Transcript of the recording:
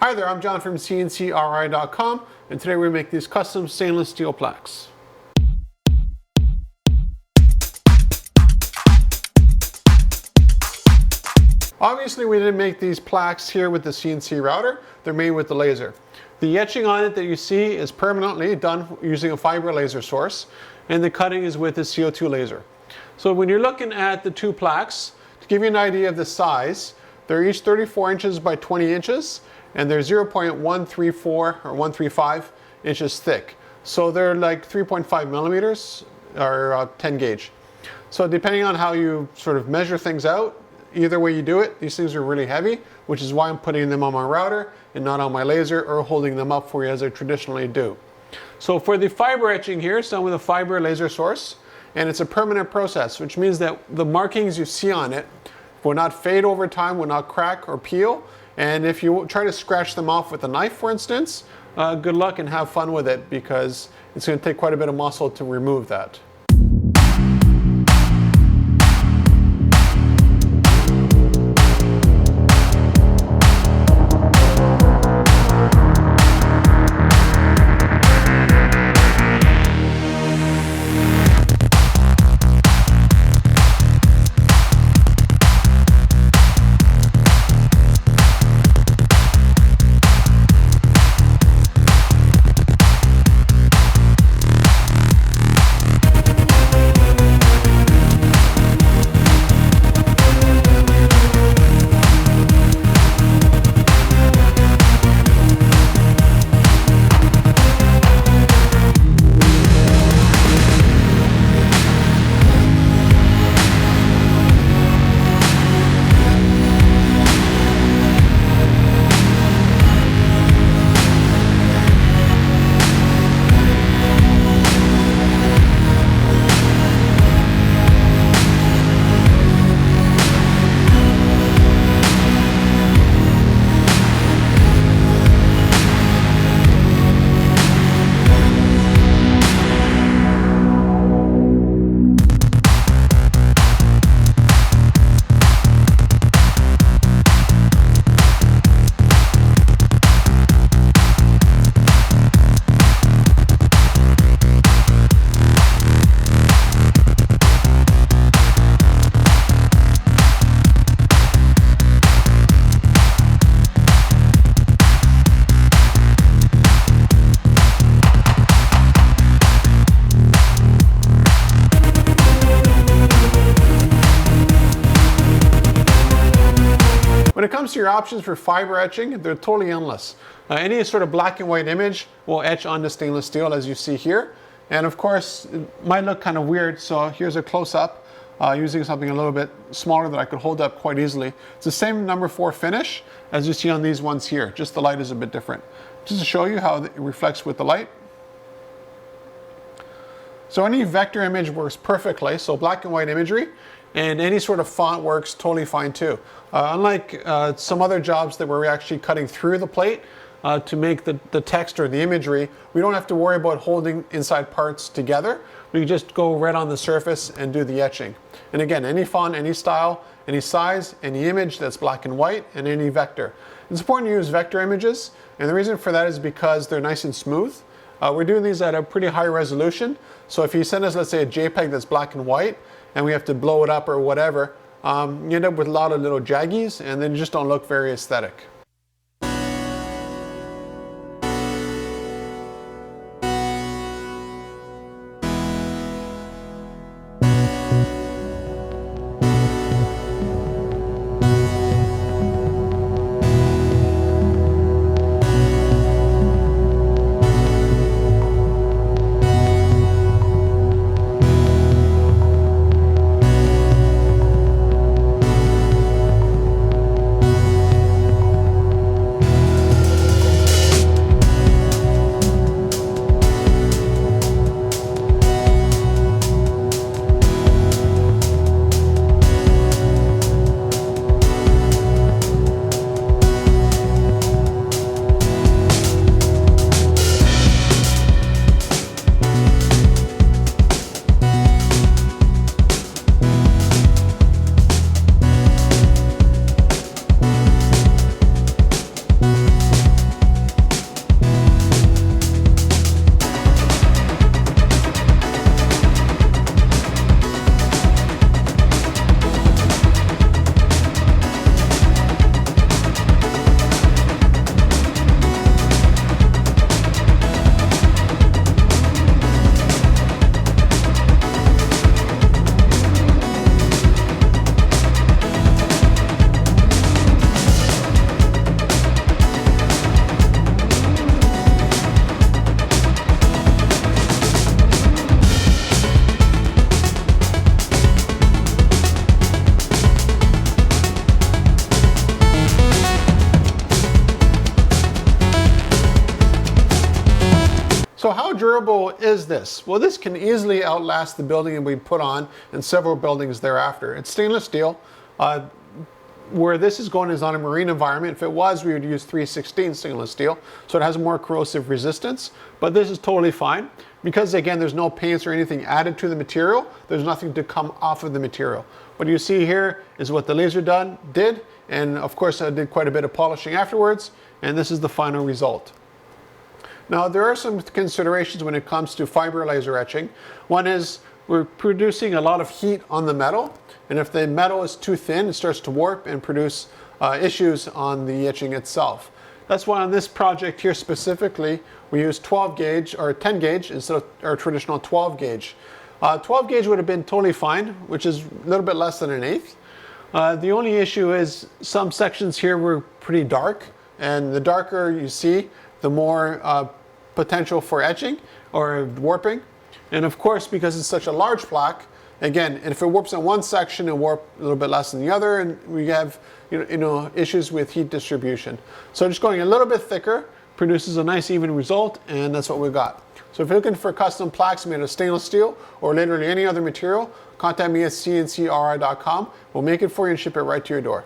Hi there, I'm John from CNCKing.com, and today we make these custom stainless steel plaques. Obviously we didn't make these plaques here with the CNC router, they're made with the laser. The etching on it that you see is permanently done using a fiber laser source, and the cutting is with a CO2 laser. So when you're looking at the two plaques, to give you an idea of the size, they're each 34 inches by 20 inches, and they're 0.134 or 135 inches thick. So they're like 3.5 millimeters or 10 gauge. So depending on how you sort of measure things out, either way you do it, these things are really heavy, which is why I'm putting them on my router and not on my laser or holding them up for you as I traditionally do. So for the fiber etching here, it's done with a fiber laser source, and it's a permanent process, which means that the markings you see on it will not fade over time, will not crack or peel. And if you try to scratch them off with a knife, for instance, good luck and have fun with it, because it's going to take quite a bit of muscle to remove that. When it comes to your options for fiber etching, they're totally endless. Any sort of black and white image will etch onto stainless steel, as you see here. And of course, it might look kind of weird, so here's a close-up using something a little bit smaller that I could hold up quite easily. It's the same number 4 finish as you see on these ones here, just the light is a bit different. Just to show you how it reflects with the light. So any vector image works perfectly, so black and white imagery, and any sort of font works totally fine too. Unlike some other jobs that we're actually cutting through the plate to make the text or the imagery, we don't have to worry about holding inside parts together. We just go right on the surface and do the etching. And again, any font, any style, any size, any image that's black and white, and any vector. It's important to use vector images, and the reason for that is because they're nice and smooth. We're doing these at a pretty high resolution, so if you send us, let's say, a JPEG that's black and white, and we have to blow it up or whatever, you end up with a lot of little jaggies, and then you just don't look very aesthetic. So how durable is this? Well, this can easily outlast the building we put on and several buildings thereafter. It's stainless steel. Where this is going is on a marine environment. If it was, we would use 316 stainless steel, so it has more corrosive resistance, but this is totally fine. Because again, there's no paints or anything added to the material, there's nothing to come off of the material. What you see here is what the laser did, and of course I did quite a bit of polishing afterwards, and this is the final result. Now, there are some considerations when it comes to fiber laser etching. One is we're producing a lot of heat on the metal, and if the metal is too thin, it starts to warp and produce issues on the etching itself. That's why on this project here specifically, we use 12 gauge or 10 gauge instead of our traditional 12 gauge. 12 gauge would have been totally fine, which is a little bit less than an eighth. The only issue is some sections here were pretty dark, and the darker you see, the more potential for etching or warping. And of course, because it's such a large plaque, again, if it warps in one section, it warp a little bit less than the other, and we have issues with heat distribution. So just going a little bit thicker produces a nice even result, and that's what we got. So if you're looking for custom plaques made of stainless steel or literally any other material, contact me at CNCKing.com. We'll make it for you and ship it right to your door.